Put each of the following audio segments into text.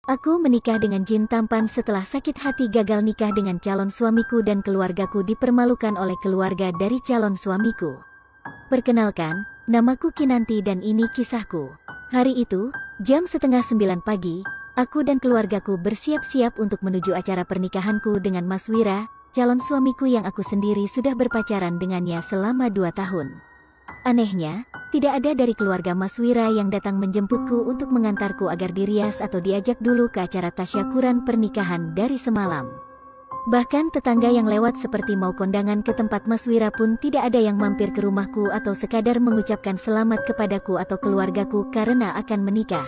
Aku menikah dengan jin tampan setelah sakit hati gagal nikah dengan calon suamiku dan keluargaku dipermalukan oleh keluarga dari calon suamiku. Perkenalkan, namaku Kinanti dan ini kisahku. Hari itu, jam setengah 9 pagi, aku dan keluargaku bersiap-siap untuk menuju acara pernikahanku dengan Mas Wira, calon suamiku yang aku sendiri sudah berpacaran dengannya selama 2 tahun. Anehnya, tidak ada dari keluarga Mas Wira yang datang menjemputku untuk mengantarku agar dirias atau diajak dulu ke acara tasyakuran pernikahan dari semalam. Bahkan tetangga yang lewat seperti mau kondangan ke tempat Mas Wira pun tidak ada yang mampir ke rumahku atau sekadar mengucapkan selamat kepadaku atau keluargaku karena akan menikah.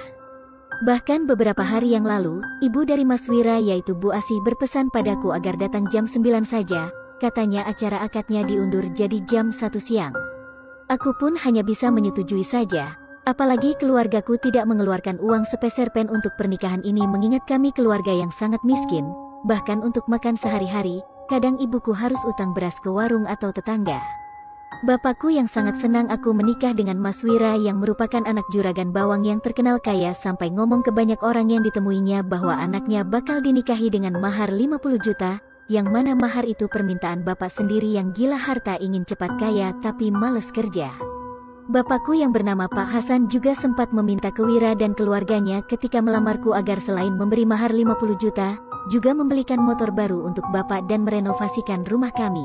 Bahkan beberapa hari yang lalu, ibu dari Mas Wira yaitu Bu Asih berpesan padaku agar datang jam 9 saja, katanya acara akadnya diundur jadi jam 1 siang. Aku pun hanya bisa menyetujui saja, apalagi keluargaku tidak mengeluarkan uang sepeserpen untuk pernikahan ini mengingat kami keluarga yang sangat miskin, bahkan untuk makan sehari-hari, kadang ibuku harus utang beras ke warung atau tetangga. Bapakku yang sangat senang aku menikah dengan Mas Wira yang merupakan anak juragan bawang yang terkenal kaya sampai ngomong ke banyak orang yang ditemuinya bahwa anaknya bakal dinikahi dengan mahar 50 juta, yang mana mahar itu permintaan bapak sendiri yang gila harta ingin cepat kaya tapi males kerja. Bapakku yang bernama Pak Hasan juga sempat meminta ke Wira dan keluarganya ketika melamarku agar selain memberi mahar 50 juta, juga membelikan motor baru untuk bapak dan merenovasikan rumah kami.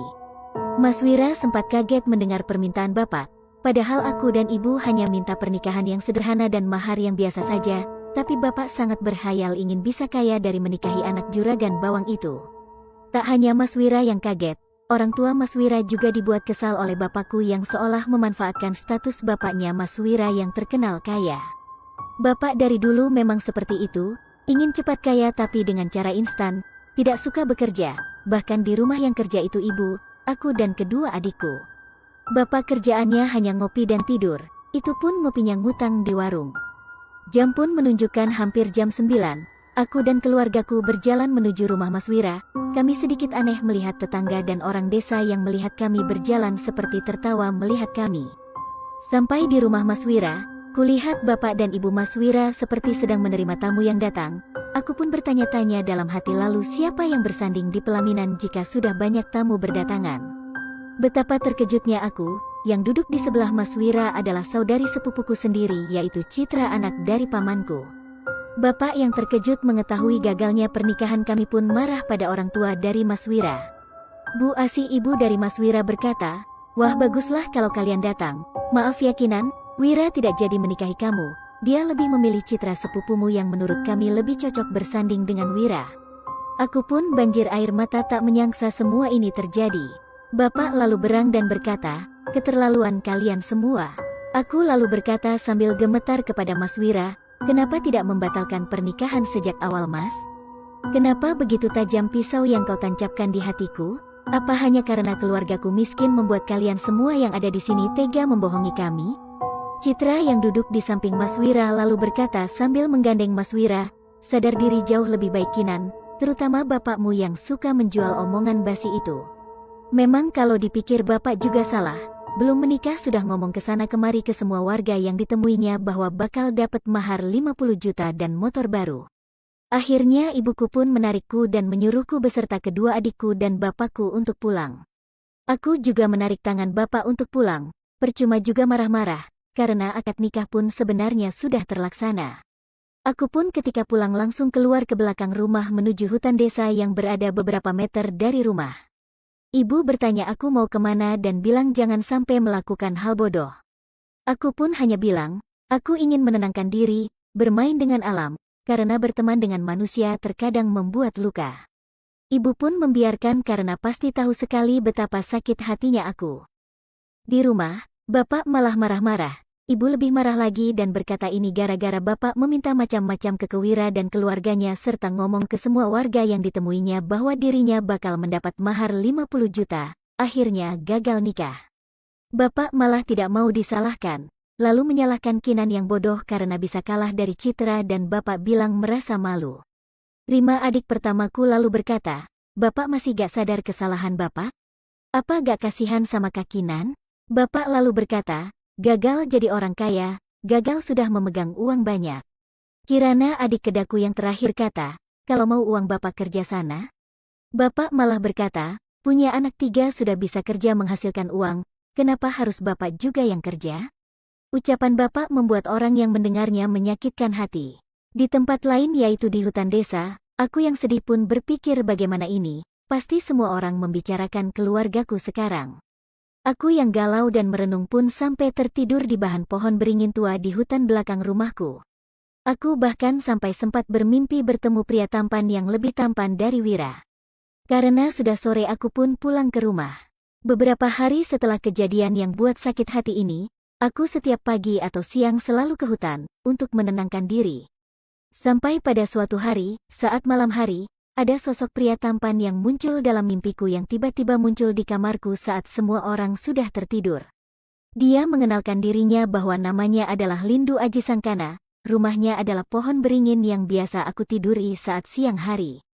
Mas Wira sempat kaget mendengar permintaan bapak, padahal aku dan ibu hanya minta pernikahan yang sederhana dan mahar yang biasa saja, tapi bapak sangat berhayal ingin bisa kaya dari menikahi anak juragan bawang itu. Tak hanya Mas Wira yang kaget, orang tua Mas Wira juga dibuat kesal oleh bapakku yang seolah memanfaatkan status bapaknya Mas Wira yang terkenal kaya. Bapak dari dulu memang seperti itu, ingin cepat kaya tapi dengan cara instan, tidak suka bekerja, bahkan di rumah yang kerja itu ibu, aku dan kedua adikku. Bapak kerjaannya hanya ngopi dan tidur, itu pun ngopinya ngutang di warung. Jam pun menunjukkan hampir jam 9. Aku dan keluargaku berjalan menuju rumah Mas Wira. Kami sedikit aneh melihat tetangga dan orang desa yang melihat kami berjalan seperti tertawa melihat kami. Sampai di rumah Mas Wira, kulihat bapak dan ibu Mas Wira seperti sedang menerima tamu yang datang. Aku pun bertanya-tanya dalam hati lalu siapa yang bersanding di pelaminan jika sudah banyak tamu berdatangan. Betapa terkejutnya aku, yang duduk di sebelah Mas Wira adalah saudari sepupuku sendiri yaitu Citra anak dari pamanku. Bapak yang terkejut mengetahui gagalnya pernikahan kami pun marah pada orang tua dari Mas Wira. Bu Asih ibu dari Mas Wira berkata, "Wah baguslah kalau kalian datang. Maaf ya Kinan, Wira tidak jadi menikahi kamu. Dia lebih memilih Citra sepupumu yang menurut kami lebih cocok bersanding dengan Wira." Aku pun banjir air mata tak menyangka semua ini terjadi. Bapak lalu berang dan berkata, "Keterlaluan kalian semua." Aku lalu berkata sambil gemetar kepada Mas Wira, "Kenapa tidak membatalkan pernikahan sejak awal Mas? Kenapa begitu tajam pisau yang kau tancapkan di hatiku? Apa hanya karena keluargaku miskin membuat kalian semua yang ada di sini tega membohongi kami?" Citra yang duduk di samping Mas Wira lalu berkata sambil menggandeng Mas Wira, "Sadar diri jauh lebih baik Kinan, terutama bapakmu yang suka menjual omongan basi itu. Memang kalau dipikir bapak juga salah. Belum menikah sudah ngomong kesana kemari ke semua warga yang ditemuinya bahwa bakal dapat mahar 50 juta dan motor baru. Akhirnya ibuku pun menarikku dan menyuruhku beserta kedua adikku dan bapakku untuk pulang. Aku juga menarik tangan bapak untuk pulang, percuma juga marah-marah, karena akad nikah pun sebenarnya sudah terlaksana. Aku pun ketika pulang langsung keluar ke belakang rumah menuju hutan desa yang berada beberapa meter dari rumah. Ibu bertanya aku mau kemana dan bilang jangan sampai melakukan hal bodoh. Aku pun hanya bilang, aku ingin menenangkan diri, bermain dengan alam, karena berteman dengan manusia terkadang membuat luka. Ibu pun membiarkan karena pasti tahu sekali betapa sakit hatinya aku. Di rumah, bapak malah marah-marah. Ibu lebih marah lagi dan berkata ini gara-gara bapak meminta macam-macam ke Wira dan keluarganya serta ngomong ke semua warga yang ditemuinya bahwa dirinya bakal mendapat mahar 50 juta, akhirnya gagal nikah. Bapak malah tidak mau disalahkan, lalu menyalahkan Kinan yang bodoh karena bisa kalah dari Citra dan bapak bilang merasa malu. Rima adik pertamaku lalu berkata, "Bapak masih gak sadar kesalahan bapak? Apa gak kasihan sama Kak Kinan?" Bapak lalu berkata, "Gagal jadi orang kaya, gagal sudah memegang uang banyak. Kirana adik kedaku yang terakhir kata, kalau mau uang bapak kerja sana. Bapak malah berkata, punya anak 3 sudah bisa kerja menghasilkan uang, kenapa harus bapak juga yang kerja? Ucapan bapak membuat orang yang mendengarnya menyakitkan hati. Di tempat lain yaitu di hutan desa, aku yang sedih pun berpikir bagaimana ini, pasti semua orang membicarakan keluargaku sekarang. Aku yang galau dan merenung pun sampai tertidur di bahan pohon beringin tua di hutan belakang rumahku. Aku bahkan sampai sempat bermimpi bertemu pria tampan yang lebih tampan dari Wira. Karena sudah sore aku pun pulang ke rumah. Beberapa hari setelah kejadian yang buat sakit hati ini, aku setiap pagi atau siang selalu ke hutan, untuk menenangkan diri. Sampai pada suatu hari, saat malam hari, ada sosok pria tampan yang muncul dalam mimpiku yang tiba-tiba muncul di kamarku saat semua orang sudah tertidur. Dia mengenalkan dirinya bahwa namanya adalah Lindu Aji Sangkana, rumahnya adalah pohon beringin yang biasa aku tiduri saat siang hari.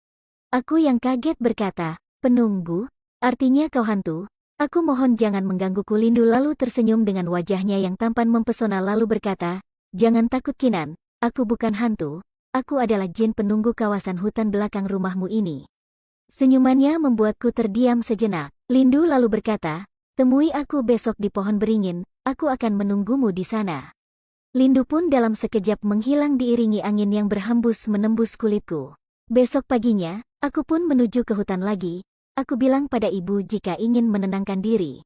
Aku yang kaget berkata, penunggu, artinya kau hantu, aku mohon jangan menggangguku. Lindu lalu tersenyum dengan wajahnya yang tampan mempesona lalu berkata, jangan takut Kinan, aku bukan hantu, aku adalah jin penunggu kawasan hutan belakang rumahmu ini. Senyumannya membuatku terdiam sejenak. Lindu lalu berkata, temui aku besok di pohon beringin, aku akan menunggumu di sana. Lindu pun dalam sekejap menghilang diiringi angin yang berhembus menembus kulitku. Besok paginya, aku pun menuju ke hutan lagi. Aku bilang pada ibu jika ingin menenangkan diri.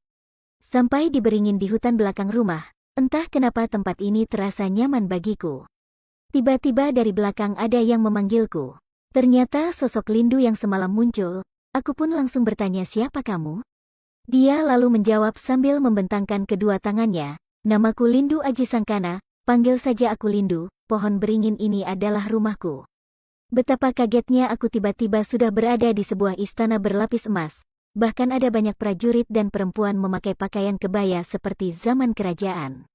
Sampai di beringin di hutan belakang rumah, entah kenapa tempat ini terasa nyaman bagiku. Tiba-tiba dari belakang ada yang memanggilku. Ternyata sosok Lindu yang semalam muncul. Aku pun langsung bertanya siapa kamu? Dia lalu menjawab sambil membentangkan kedua tangannya, namaku Lindu Aji Sangkana, panggil saja aku Lindu, pohon beringin ini adalah rumahku. Betapa kagetnya aku tiba-tiba sudah berada di sebuah istana berlapis emas. Bahkan ada banyak prajurit dan perempuan memakai pakaian kebaya seperti zaman kerajaan.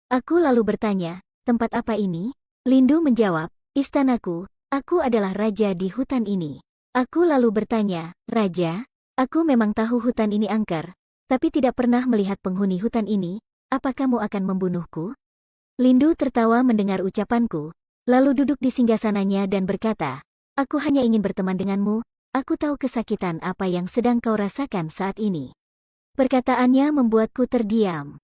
Aku lalu bertanya, tempat apa ini? Lindu menjawab, istanaku, aku adalah raja di hutan ini. Aku lalu bertanya, raja? Aku memang tahu hutan ini angker, tapi tidak pernah melihat penghuni hutan ini, apa kamu akan membunuhku? Lindu tertawa mendengar ucapanku. Lalu duduk di singgasananya dan berkata, aku hanya ingin berteman denganmu, aku tahu kesakitan apa yang sedang kau rasakan saat ini. Perkataannya membuatku terdiam.